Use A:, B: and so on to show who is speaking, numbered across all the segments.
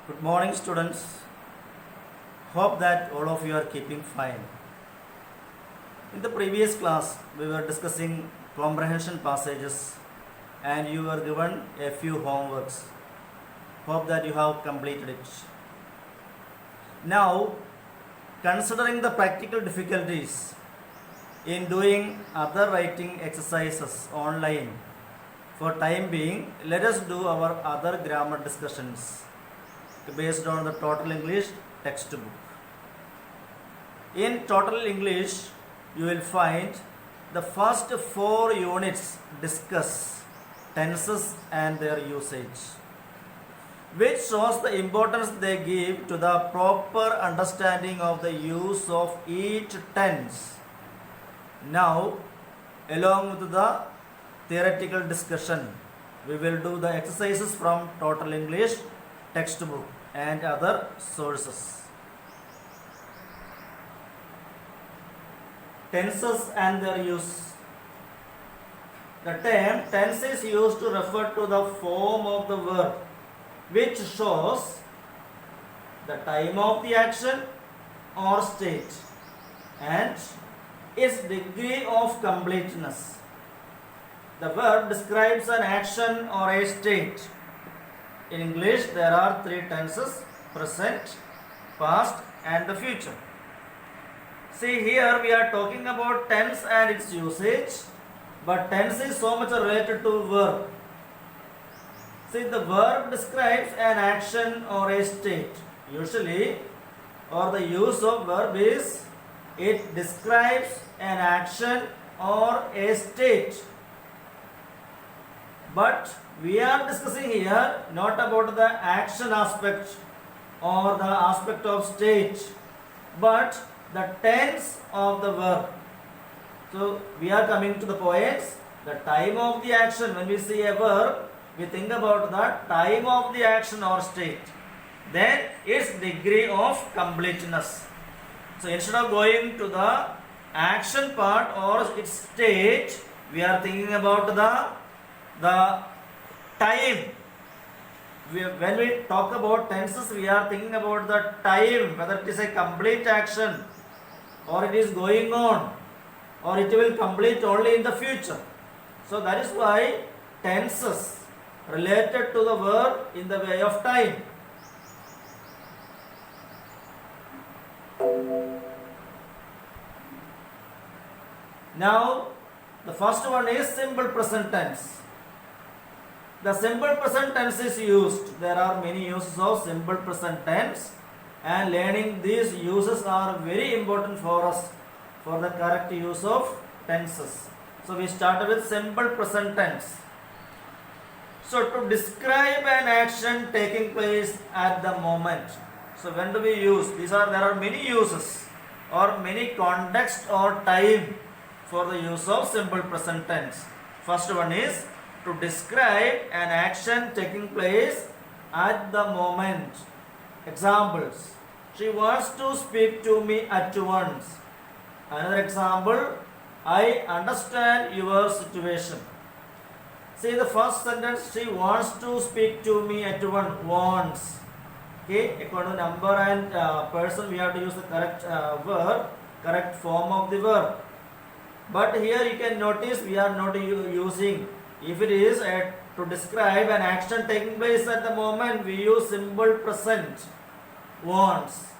A: Good morning, students. Hope that all of you are keeping fine. In the previous class, we were discussing comprehension passages and you were given a few homeworks. Hope that you have completed it. Now, considering the practical difficulties in doing other writing exercises online, for time being, let us do our other grammar discussions based on the Total English textbook. In Total English, you will find the first 4 units discuss tenses and their usage, which shows the importance they give to the proper understanding of the use of each tense. Now, along with the theoretical discussion, we will do the exercises from Total English textbook and other sources. Tenses and their use. The term tense is used to refer to the form of the verb which shows the time of the action or state and its degree of completeness. The verb describes an action or a state. In English, there are 3 tenses: present, past and the future. See, here we are talking about tense and its usage, but tense is so much related to verb. See, the verb describes an action or a state. Usually, or the use of verb is it describes an action or a state. But we are discussing here not about the action aspect or the aspect of state, but the tense of the verb. So we are coming to the points. The time of the action, when we see a verb, we think about the time of the action or state, then its degree of completeness. So instead of going to the action part or its state, we are thinking about the time. When we talk about tenses, we are thinking about the time, whether it is a complete action or it is going on or it will complete only in the future. So that is why tenses related to the verb in the way of time. Now, the first one is simple present tense. The simple present tense is used. There are many uses of simple present tense, and learning these uses are very important for us for the correct use of tenses. So we start with simple present tense. So to describe an action taking place at the moment. So when do we use? There are many uses or many context or time for the use of simple present tense. First one is to describe an action taking place at the moment. Examples: she wants to speak to me at once. Another example: I understand your situation. See the first sentence, she wants to speak to me at once. Wants. Okay, according to number and person, we have to use the correct verb, correct form of the verb. But here you can notice we are not using. If it is to describe an action taking place at the moment, we use simple present. Wants.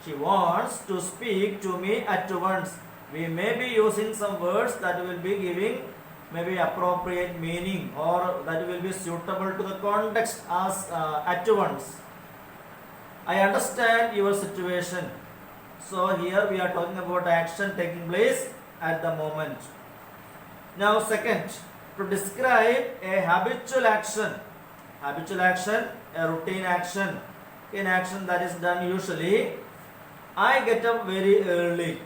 A: She wants to speak to me at once. We may be using some words that will be giving maybe appropriate meaning or that will be suitable to the context as at once. I understand your situation. So here we are talking about action taking place at the moment. Now second, to describe a habitual action. Habitual action, a routine action, an action that is done usually. I get up very early.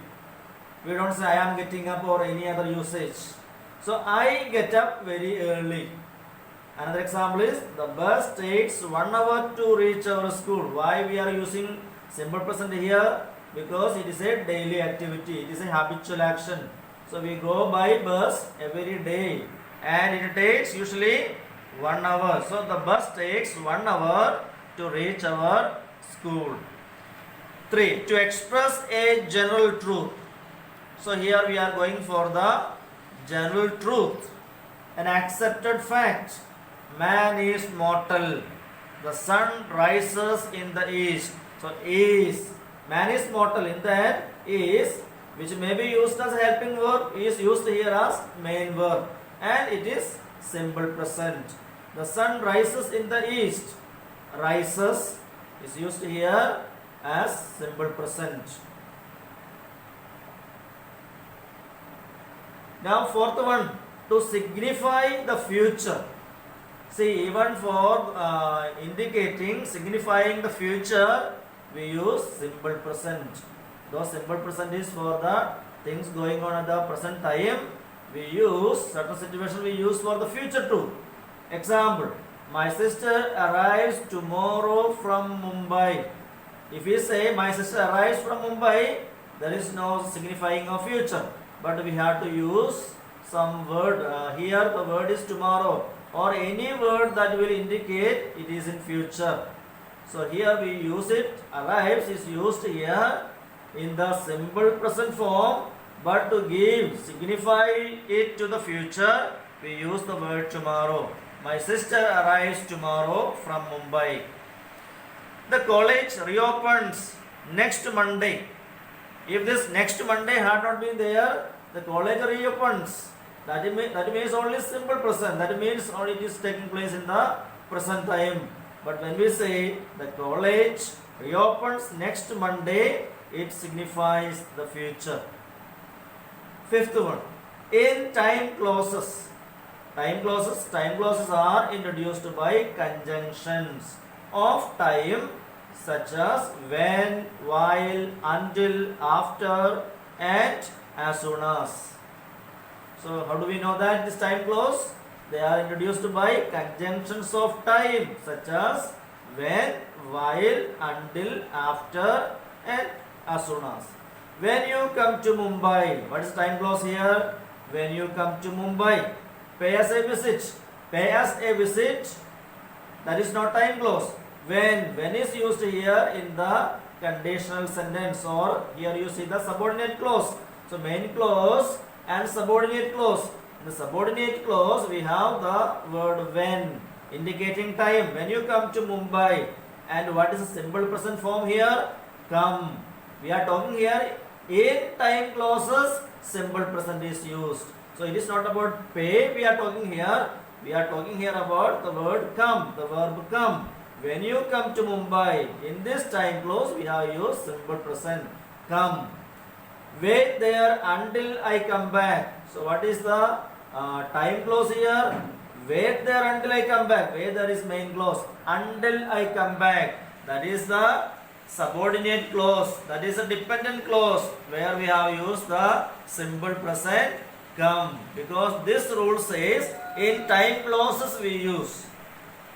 A: We don't say I am getting up or any other usage. So I get up very early. Another example is the bus takes 1 hour to reach our school. Why we are using simple present here? Because it is a daily activity. It is a habitual action. So we go by bus every day and it takes usually 1 hour. So the bus takes 1 hour to reach our school. 3. To express a general truth. So here we are going for the general truth, an accepted fact. Man is mortal. The sun rises in the east. So is, man is mortal. In that is, which may be used as a helping verb, is used here as main verb, and it is simple present. The sun rises in the east. Rises is used here as simple present. Now fourth one, to signify the future. See, even for indicating, signifying the future, we use simple present. Though simple present is for the things going on at the present time, we use certain situation we use for the future too. Example, my sister arrives tomorrow from Mumbai. If we say my sister arrives from Mumbai, there is no signifying of future, but we have to use some word. Here the word is tomorrow, or any word that will indicate it is in future. So here we use it. Arrives is used here in the simple present form, but to give, signify it to the future, we use the word tomorrow. My sister arrives tomorrow from Mumbai. The college reopens next Monday. If this next Monday had not been there, the college reopens. That means only simple present. That means only it is taking place in the present time. But when we say the college reopens next Monday, it signifies the future. Fifth one, in time clauses. Time clauses are introduced by conjunctions of time, such as when, while, until, after, and as soon as. So how do we know that this time clause? They are introduced by conjunctions of time, such as when, while, until, after, and as soon as. When you come to Mumbai, what is time clause here? When you come to Mumbai, pay us a visit. Pay us a visit. That is not time clause. When is used here in the conditional sentence, or here you see the subordinate clause. So main clause and subordinate clause. In the subordinate clause we have the word when, indicating time. When you come to Mumbai, and what is the simple present form here? Come. We are talking here in time clauses, simple present is used. So it is not about pay we are talking here. We are talking here about the word come, the verb come. When you come to Mumbai, in this time clause we have used simple present, come. Wait there until I come back. So what is the time clause here? Wait there until I come back. Wait there is main clause. Until I come back, that is the subordinate clause. That is a dependent clause where we have used the simple present come, because this rule says in time clauses we use.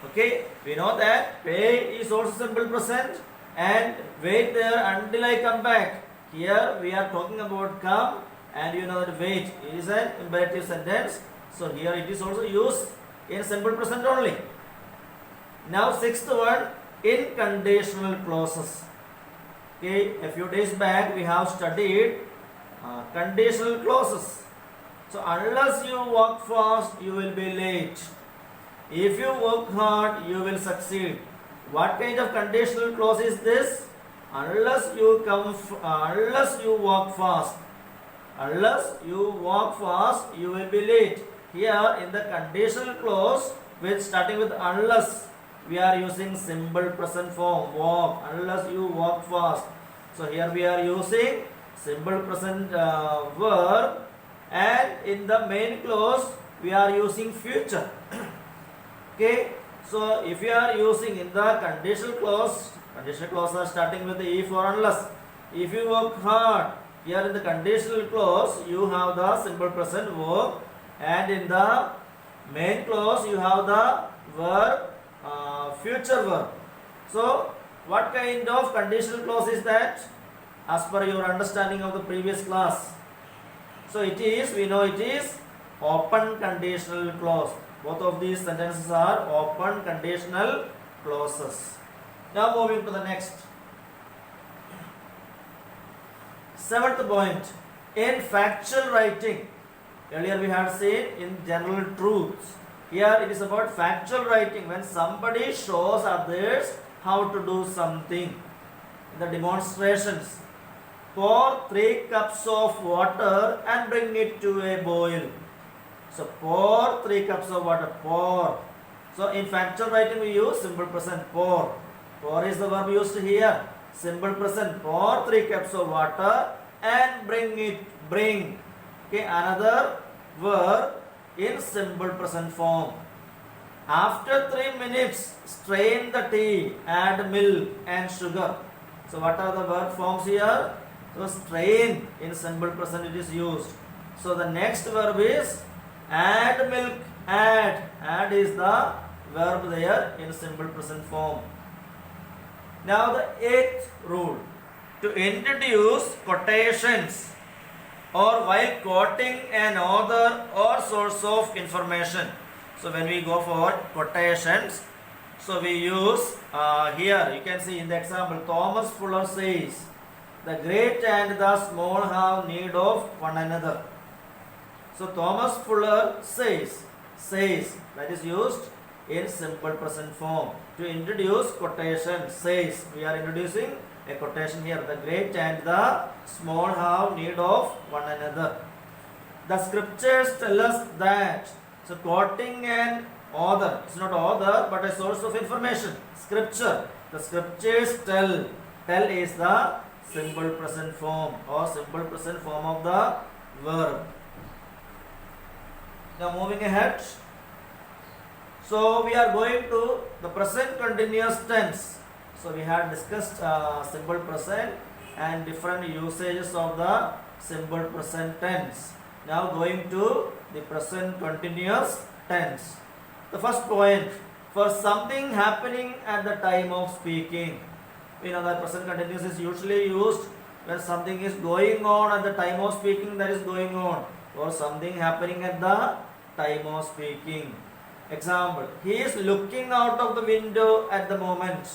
A: Okay, we know that pay is also simple present, and wait there until I come back. Here we are talking about come, and you know that wait is an imperative sentence. So here it is also used in simple present only. Now sixth one, in conditional clauses. Okay, a few days back we have studied conditional clauses. So unless you work fast, you will be late. If you work hard, you will succeed. What kind of conditional clause is this? Unless you walk fast. Unless you walk fast, you will be late. Here in the conditional clause, with starting with unless, we are using simple present form, walk. Unless you walk fast. So here we are using simple present verb, and in the main clause we are using future. Okay, so if you are using in the conditional clause are starting with the if or unless. If you work hard, here in the conditional clause you have the simple present verb, and in the main clause you have the verb future verb. So what kind of conditional clause is that, as per your understanding of the previous class? So it is, we know it is open conditional clause. Both of these sentences are open conditional clauses. Now moving to the next. Seventh point. In factual writing, earlier we had seen in general truths. Here it is about factual writing, when somebody shows others how to do something. In the demonstrations, pour 3 cups of water and bring it to a boil. So pour 3 cups of water, pour. So in factual writing we use simple present, pour. Pour is the verb used here. Simple present, pour 3 cups of water and bring it, bring. Okay, another verb in simple present form. After 3 minutes, strain the tea, add milk and sugar. So what are the verb forms here? So strain in simple present it is used. So the next verb is add milk, add. Add is the verb there in simple present form. Now the 8th rule. To introduce quotations or while quoting an author or source of information. So when we go for quotations, so we use here you can see in the example, Thomas Fuller says, the great and the small have need of one another. So Thomas Fuller says that is used in simple present form. To introduce quotation, says, we are introducing a quotation here, the great and the small have need of one another. The scriptures tell us that. So quoting an author, it's not author but a source of information. Scripture, the scriptures tell is the simple present form or simple present form of the verb. Now moving ahead, so we are going to the present continuous tense. So we had discussed simple present and different usages of the simple present tense. Now going to the present continuous tense. The first point, for something happening at the time of speaking. We know that present continuous is usually used when something is going on at the time of speaking, that is going on, or something happening at the time of speaking. Example, he is looking out of the window at the moment.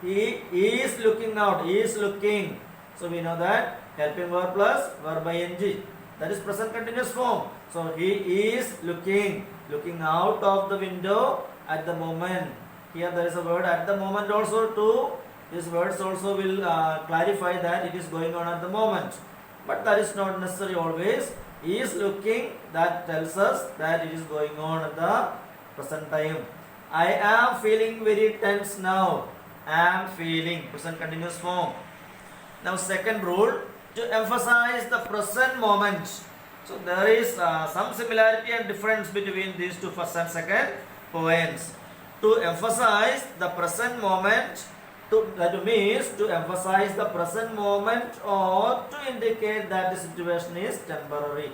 A: He is looking out, he is looking. So we know that helping verb plus verb by ing. That is present continuous form. So he is looking out of the window at the moment. Here there is a word at the moment also too. These words also will clarify that it is going on at the moment. But that is not necessary always. He is looking, that tells us that it is going on at the present time. I am feeling very tense now. Am feeling, present continuous form. Now second rule, to emphasize the present moment. So there is some similarity and difference between these two first and second points. To emphasize the present moment, that means to emphasize the present moment or to indicate that the situation is temporary.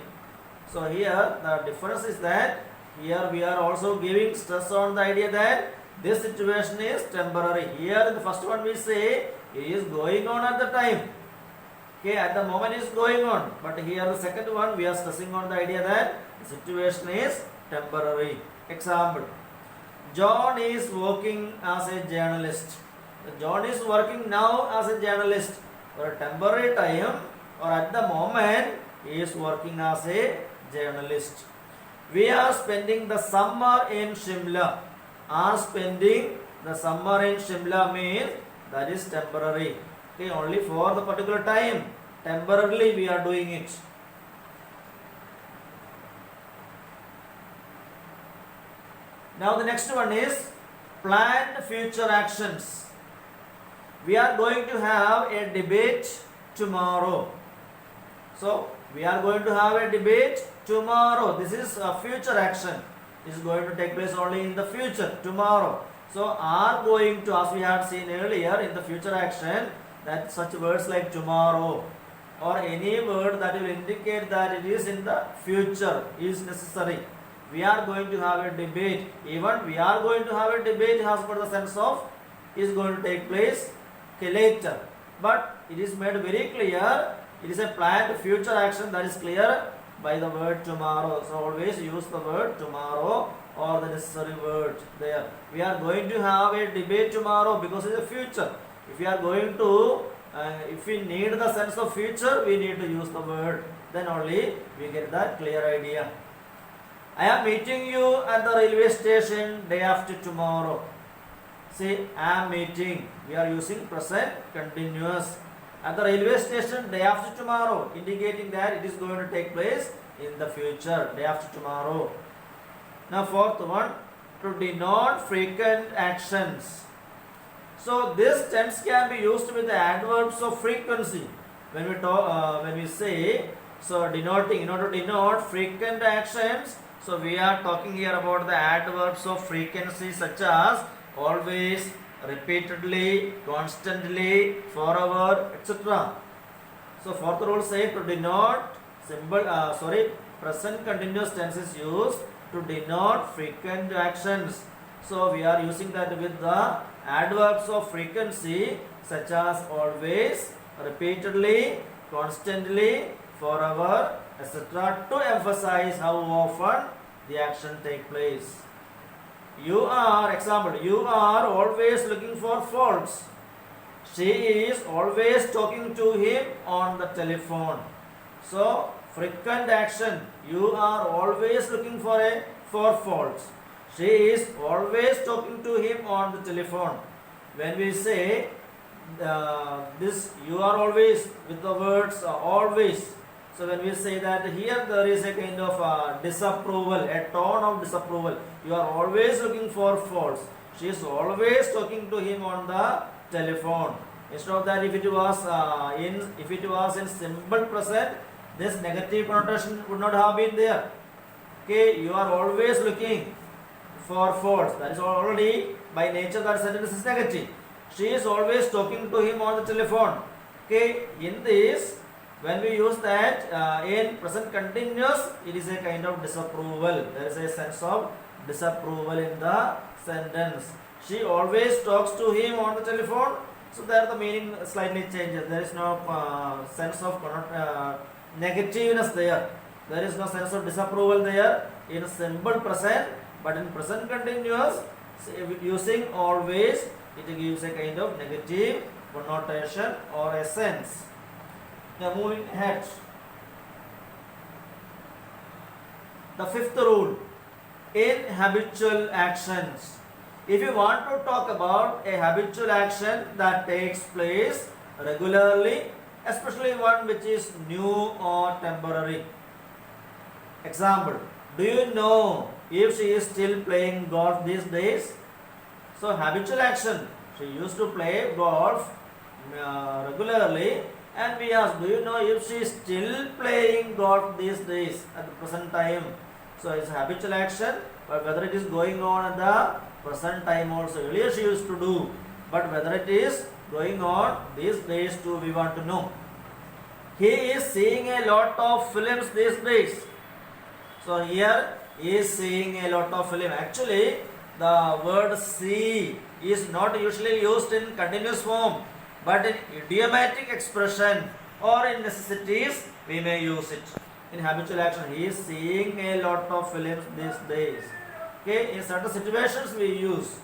A: So here the difference is that here we are also giving stress on the idea that this situation is temporary. Here in the first one we say it is going on at the time. Okay, at the moment is going on. But here the second one we are stressing on the idea that the situation is temporary. Example, John is working as a journalist. John is working now as a journalist for a temporary time, or at the moment he is working as a journalist. We are spending the summer in Shimla. Are spending the summer in Shimla means that is temporary. Okay, only for the particular time. Temporarily we are doing it. Now the next one is planned future actions. We are going to have a debate tomorrow. So we are going to have a debate tomorrow. This is a future action. This is going to take place only in the future, tomorrow. So are going to, as we had seen earlier in the future action, that such words like tomorrow or any word that will indicate that it is in the future is necessary. We are going to have a debate. Even we are going to have a debate has got the sense of is going to take place later. But it is made very clear. It is a planned future action that is clear by the word tomorrow. So always use the word tomorrow or the necessary word there. We are going to have a debate tomorrow because it's the future. If we are going to, if we need the sense of future, we need to use the word. Then only we get that clear idea. I am meeting you at the railway station day after tomorrow. See, I am meeting. We are using present continuous. At the railway station day after tomorrow, indicating that it is going to take place in the future, day after tomorrow. Now fourth one, to denote frequent actions. So this tense can be used with the adverbs of frequency. When we talk, when we say, so denoting, in order to denote frequent actions, so we are talking here about the adverbs of frequency such as always, repeatedly, constantly, forever, etc. So fourth rule say to denote present continuous tense is used to denote frequent actions. So we are using that with the adverbs of frequency such as always, repeatedly, constantly, forever, etc. to emphasize how often the action take place. You are, example, you are always looking for faults. She is always talking to him on the telephone. So frequent action, you are always looking for faults. She is always talking to him on the telephone. When we say this, you are always with the words always. So when we say that here there is a kind of disapproval, a tone of disapproval. You are always looking for faults. She is always talking to him on the telephone. Instead of that, if it was in simple present, this negative connotation would not have been there. Okay, you are always looking for faults. That is already by nature that sentence is negative. She is always talking to him on the telephone. Okay, in this, when we use that in present continuous, it is a kind of disapproval. There is a sense of disapproval in the sentence. She always talks to him on the telephone. So there the meaning slightly changes. There is no sense of negativeness there. There is no sense of disapproval there in simple present. But in present continuous, using always, it gives a kind of negative connotation or a sense. Now moving ahead. The fifth rule, in habitual actions. If you want to talk about a habitual action that takes place regularly, especially one which is new or temporary. Example, do you know if she is still playing golf these days? So habitual action, she used to play golf regularly, and we ask, do you know if she is still playing golf these days at the present time? So it's habitual action, but whether it is going on at the present time also, earlier she used to do, but whether it is going on these days too, we want to know. He is seeing a lot of films these days. So here he is seeing a lot of film. Actually, the word see is not usually used in continuous form, but in idiomatic expression or in necessities we may use it. In habitual action, he is seeing a lot of films these days. Okay, in certain situations we use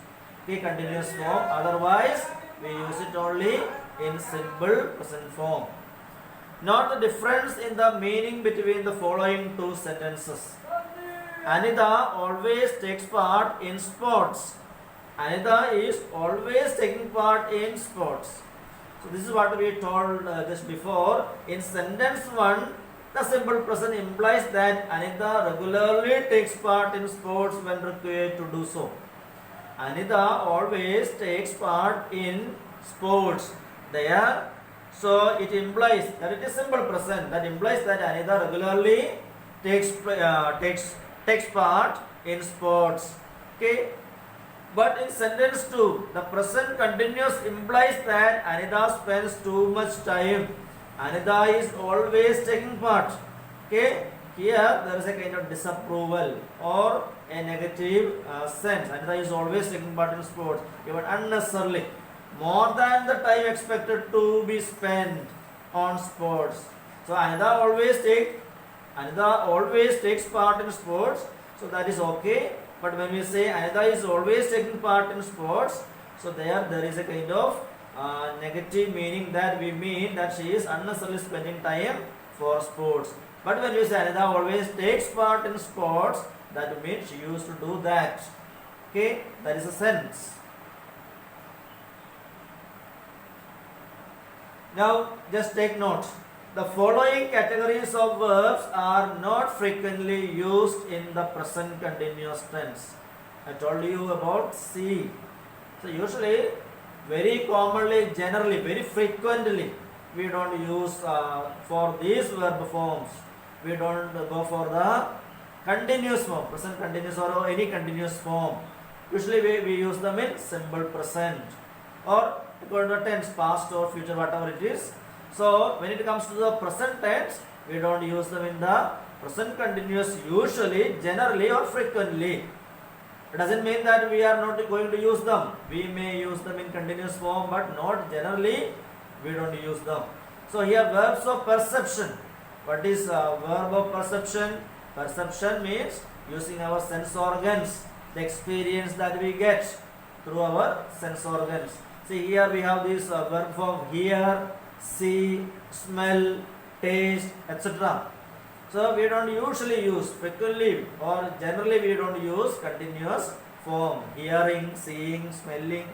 A: continuous form, otherwise we use it only in simple present form. Note the difference in the meaning between the following two sentences. Anida always takes part in sports. Anida is always taking part in sports. So this is what we told just before. In sentence 1, the simple present implies that Anida regularly takes part in sports when required to do so. Anida always takes part in sports. There, so it implies that it is simple present. That implies that Anida regularly takes part in sports. Okay. But in sentence 2, the present continuous implies that Anida spends too much time. Anida is always taking part. Okay. Here there is a kind of disapproval or a negative sense. Anida is always taking part in sports, even unnecessarily, more than the time expected to be spent on sports. So Anida always takes part in sports, so that is okay. But when we say Anida is always taking part in sports, so there is a kind of negative meaning, that we mean that she is unnecessarily spending time for sports. But when we say Anida always takes part in sports, that means she used to do that. Okay, that is a sense. Now just take note. The following categories of verbs are not frequently used in the present continuous tense. I told you about see. So usually, very commonly, generally, very frequently, we don't use for these verb forms. We don't go for the continuous form, present continuous or any continuous form. Usually we use them in simple present or equal to tense, past or future, whatever it is. So when it comes to the present tense, we don't use them in the present continuous usually, generally or frequently. It doesn't mean that we are not going to use them. We may use them in continuous form, but not generally. We don't use them. So here verbs of perception. What is a verb of perception? Perception means using our sense organs, the experience that we get through our sense organs. See, here we have this verb form: hear, see, smell, taste, etc. So we don't usually use, frequently or generally we don't use continuous form: hearing, seeing, smelling.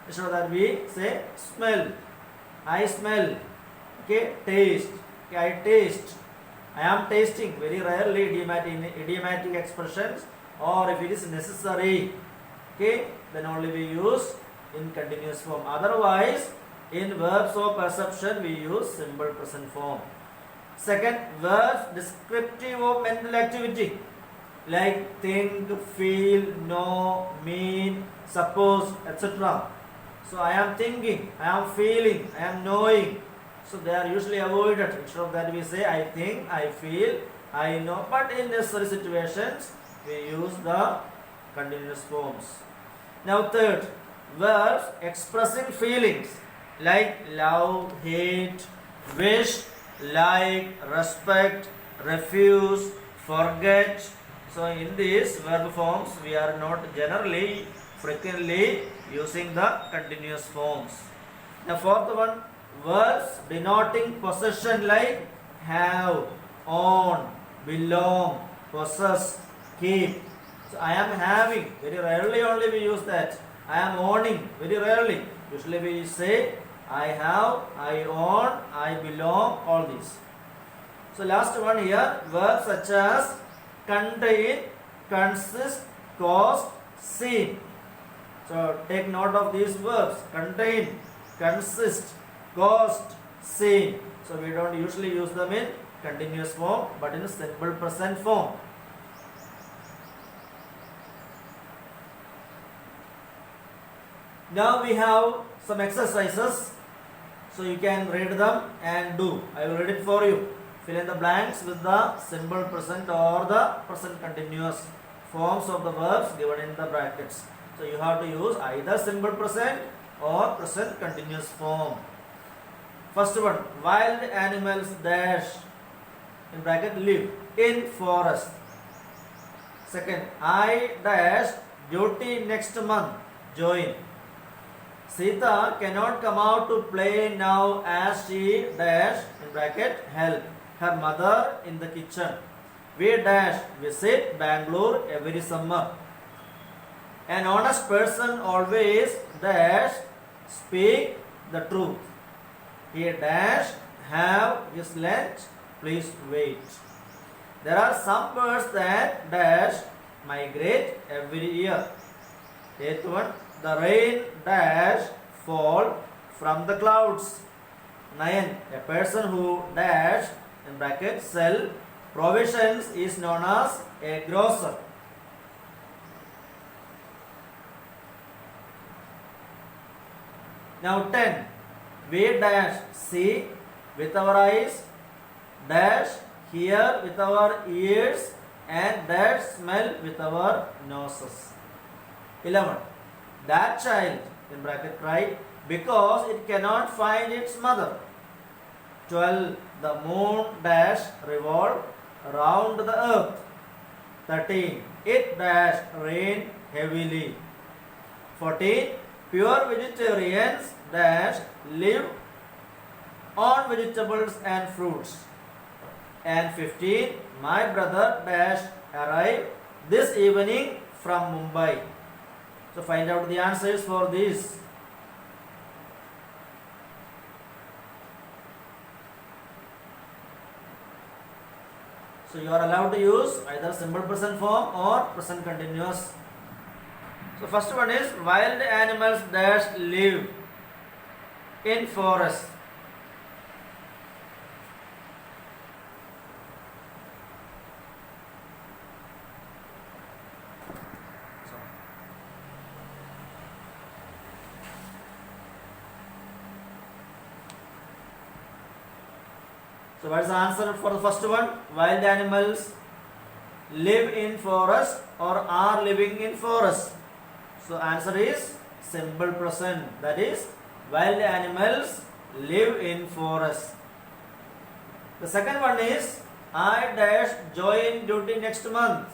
A: So that we say smell, I smell. Okay, taste, okay, I taste, I am tasting. Very rarely idiomatic expressions, or if it is necessary, okay, then only we use in continuous form. Otherwise, in verbs of perception we use simple present form. Second, verbs descriptive of mental activity, like think, feel, know, mean, suppose, etc. So I am thinking, I am feeling, I am knowing. So they are usually avoided. Instead of that we say I think, I feel, I know. But in necessary situations we use the continuous forms. Now third, verbs expressing feelings, like love, hate, wish, like, respect, refuse, forget. So in these verb forms we are not generally, frequently using the continuous forms. The fourth one, verbs denoting possession, like have, own, belong, possess, keep. So I am having, very rarely only we use that. I am owning, very rarely. Usually we say I have, I own, I belong, all these. So last one here, verbs such as contain, consist, cause, seem. So take note of these verbs: contain, consist, cause, seem. So we don't usually use them in continuous form, but in simple present form. Now we have some exercises, so you can read them and do. I will read it for you. Fill in the blanks with the simple present or the present continuous forms of the verbs given in the brackets. So you have to use either simple present or present continuous form. First one, wild animals dash, in bracket, live in forest. Second, I dash duty next month, join. Sita cannot come out to play now as she dash, in bracket, help her mother in the kitchen. We dash visit Bangalore every summer. An honest person always dash speak the truth. He dash have his lunch, please wait. There are some birds that dash migrate every year. Eighth one, the rain dash fall from the clouds. 9. A person who dash, in bracket, sell provisions is known as a grocer. Now 10. We dash see with our eyes, dash hear with our ears, and dash smell with our noses. 11. That child, in bracket, cried because it cannot find its mother. 12. The moon dash revolve around the earth. 13. it dash rain heavily. 14. Pure vegetarians dash live on vegetables and fruits. And 15. My brother dash arrive this evening from Mumbai. So find out the answers for this. So you are allowed to use either simple present form or present continuous. So first one is wild animals dash live in forest. So what is the answer for the first one? Wild animals live in forest or are living in forest. So answer is simple present. That is wild animals live in forest. The second one is I dash join duty next month.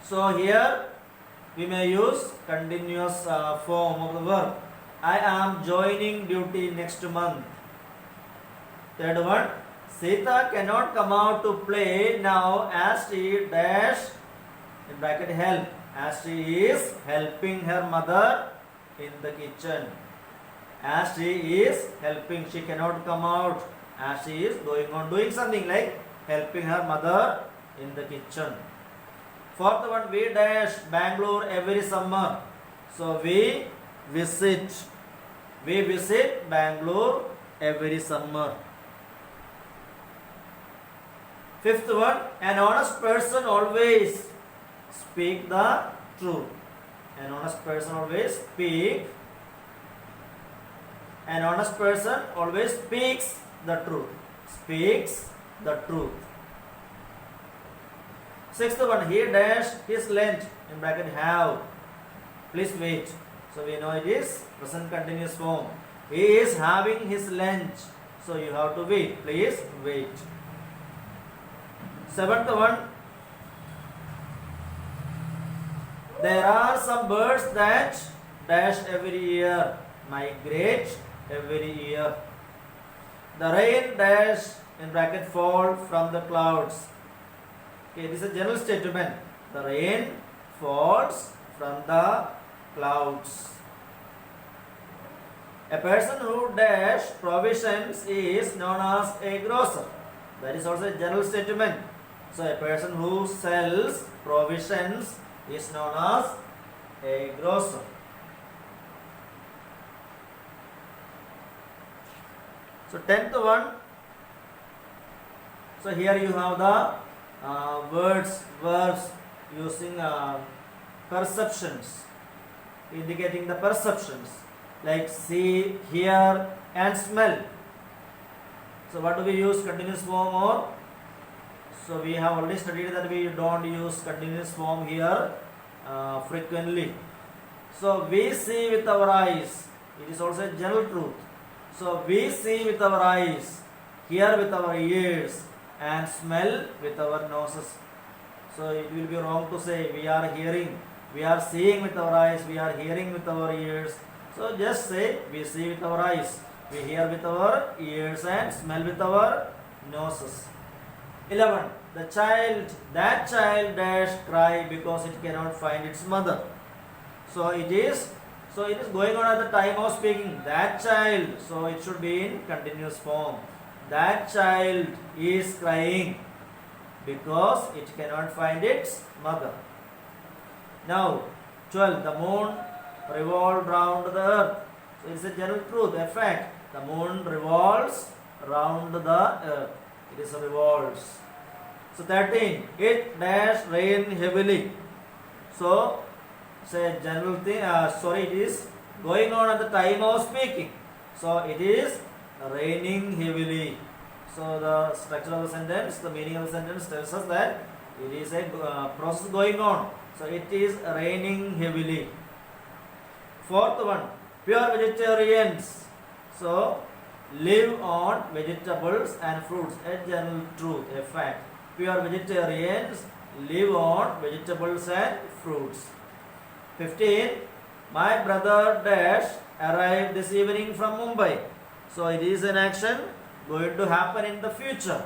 A: So here we may use continuous form of the verb. I am joining duty next month. Third one, Sita cannot come out to play now as she dash in bracket help, as she is helping her mother in the kitchen. As she is helping, she cannot come out as she is going on doing something like helping her mother in the kitchen. Fourth one, we dash Bangalore every summer. So we visit Bangalore every summer. Fifth one, an honest person always speak the truth. An honest person always speak. An honest person always speaks the truth. Speaks the truth. Sixth one, he dash his lunch in bracket have. Please wait. So we know it is present continuous form. He is having his lunch. So you have to wait. Please wait. Seventh one, there are some birds that dash every year, migrate every year. The rain dash in bracket fall from the clouds. Okay, this is a general statement. The rain falls from the clouds. A person who dash provisions is known as a grocer. That is also a general statement. So a person who sells provisions is known as a grocer. So 10th one. So here you have the verbs using perceptions, indicating the perceptions like see, hear and smell. So what do we use, continuous form or? So we have already studied that we don't use continuous form here frequently. So we see with our eyes. It is also a general truth. So we see with our eyes, hear with our ears and smell with our noses. So it will be wrong to say we are hearing, we are seeing with our eyes, we are hearing with our ears. So just say we see with our eyes, we hear with our ears and smell with our noses. 11. That child dash cry because it cannot find its mother. So it is going on at the time of speaking. That child, so it should be in continuous form. That child is crying because it cannot find its mother. Now 12. The moon revolves round the earth. So it is a general truth, a fact. The moon revolves round the earth. It is revolves. So 13. It dash rain heavily. So say general thing. It is going on at the time of speaking. So it is raining heavily. So the structure of the sentence, the meaning of the sentence tells us that it is a process going on. So it is raining heavily. Fourth one, pure vegetarians. So live on vegetables and fruits. A general truth, a fact. pure vegetarians live on vegetables and fruits. 15. My brother dash arrived this evening from Mumbai. So it is an action going to happen in the future.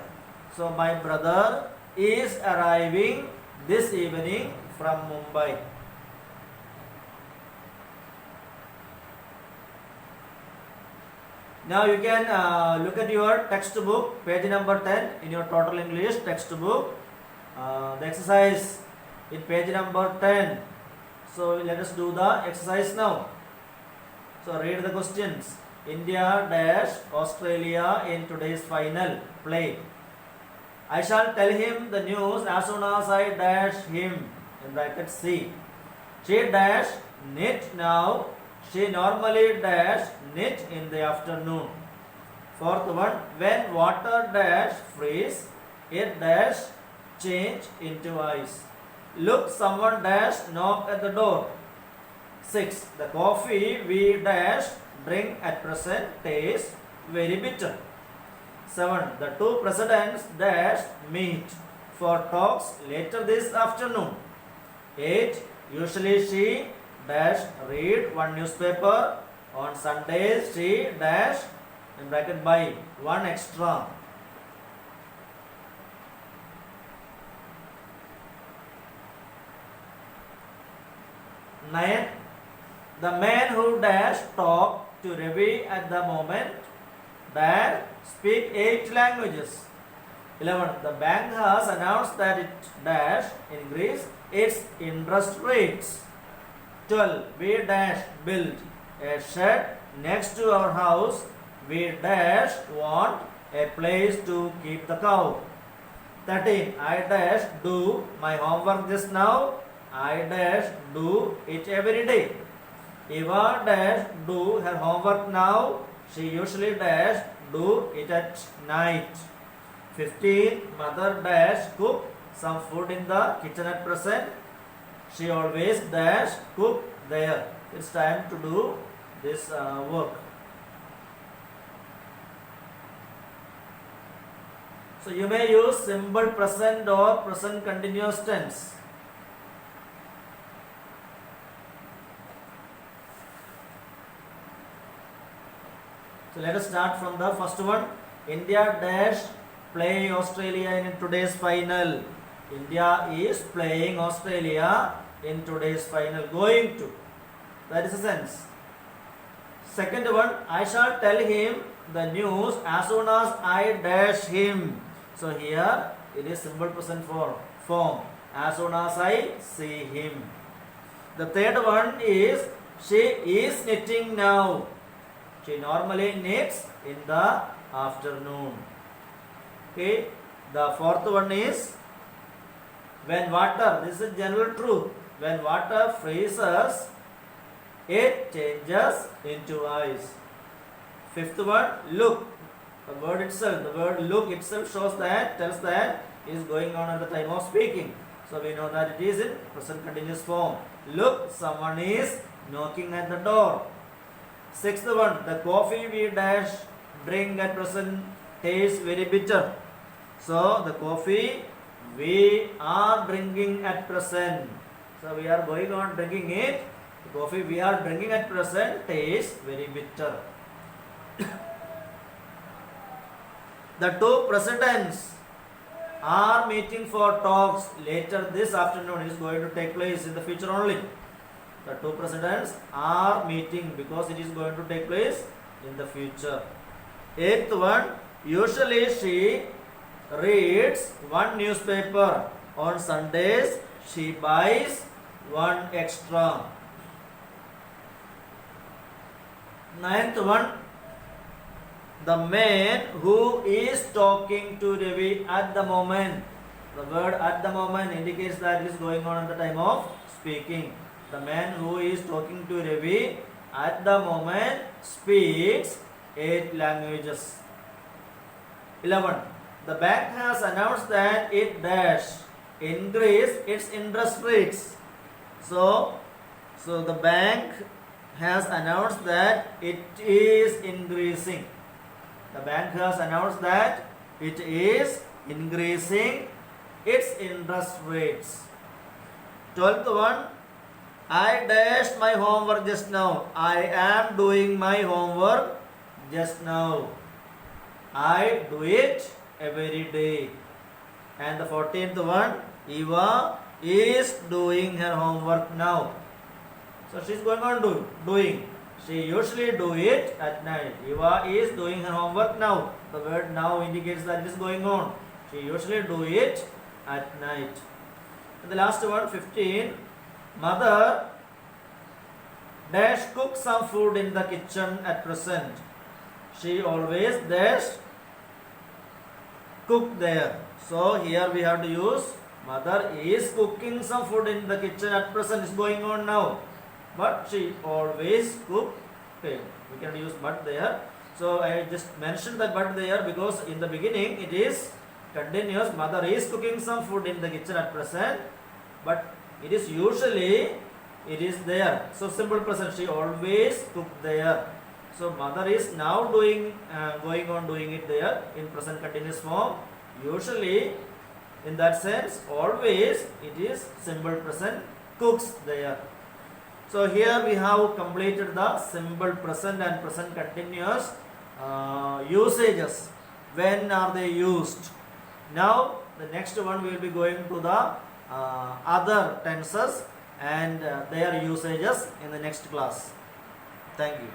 A: So my brother is arriving this evening from Mumbai. Now you can look at your textbook, page number 10 in your Total English textbook. The exercise in page number 10. So let us do the exercise now. So read the questions. India dash Australia in today's final play. I shall tell him the news as soon as I dash him. In bracket C. She dash knit now. She normally dash knit in the afternoon. Fourth one. When water dash freeze, it dash change into ice. Look, someone dash knock at the door. 6. The coffee we dash drink at present tastes very bitter. 7. The two presidents dash meet for talks later this afternoon. 8. Usually she dash read one newspaper. On Sundays she dash in bracket buy one extra. 9. The man who dash talk to Ravi at the moment dash speak 8 languages. 11. The bank has announced that it dash increase its interest rates. 12. We dash build a shed next to our house. We dash want a place to keep the cow. 13. I dash do my homework just now. I dash do it every day. Eva dash do her homework now. She usually dash do it at night. 15. Mother dash cook some food in the kitchen at present. She always dash cook there. It's time to do this work. So you may use simple present or present continuous tense. So let us start from the first one. India dash play Australia in today's final. India is playing Australia in today's final. Going to. That is the sense. Second one. I shall tell him the news as soon as I dash him. So here it is simple present form. As soon as I see him. The third one is she is knitting now. She normally knits in the afternoon. Okay. The fourth one is when water, this is general truth. When water freezes, it changes into ice. Fifth one, look. The word itself, the word look itself shows that, tells that it is going on at the time of speaking. So we know that it is in present continuous form. Look, someone is knocking at the door. Sixth one, the coffee we dash drink at present tastes very bitter. So the coffee we are drinking at present. So we are going on drinking it. The coffee we are drinking at present tastes very bitter. The two presidents are meeting for talks later this afternoon. Is going to take place in the future only. The two presidents are meeting because it is going to take place in the future. Eighth one, usually she reads one newspaper. On Sundays she buys one extra. Ninth one, the man who is talking to Ravi at the moment. The word at the moment indicates that it is going on at the time of speaking. The man who is talking to Ravi at the moment speaks 8 languages. 11. The bank has announced that it dash increase its interest rates. So the bank has announced that it is increasing. The bank has announced that it is increasing its interest rates. 12th one, I dashed my homework just now. I am doing my homework just now. I do it every day. And the 14th one, Eva is doing her homework now. So she is going on doing. She usually do it at night. Eva is doing her homework now. The word now indicates that it is going on. She usually do it at night. And the last one, 15. Mother dash cook some food in the kitchen at present. She always dash cook there. So here we have to use mother is cooking some food in the kitchen at present. Is going on now. But she always cook. Okay, we can use but there. So I just mentioned that but there because in the beginning it is continuous. Mother is cooking some food in the kitchen at present, but it is usually it is there. So simple present, she always cook there. So mother is now doing going on doing it there in present continuous form. Usually in that sense, always it is simple present, cooks there. So here we have completed the simple present and present continuous usages. When are they used? Now the next one we will be going to the other tenses and their usages in the next class. Thank you.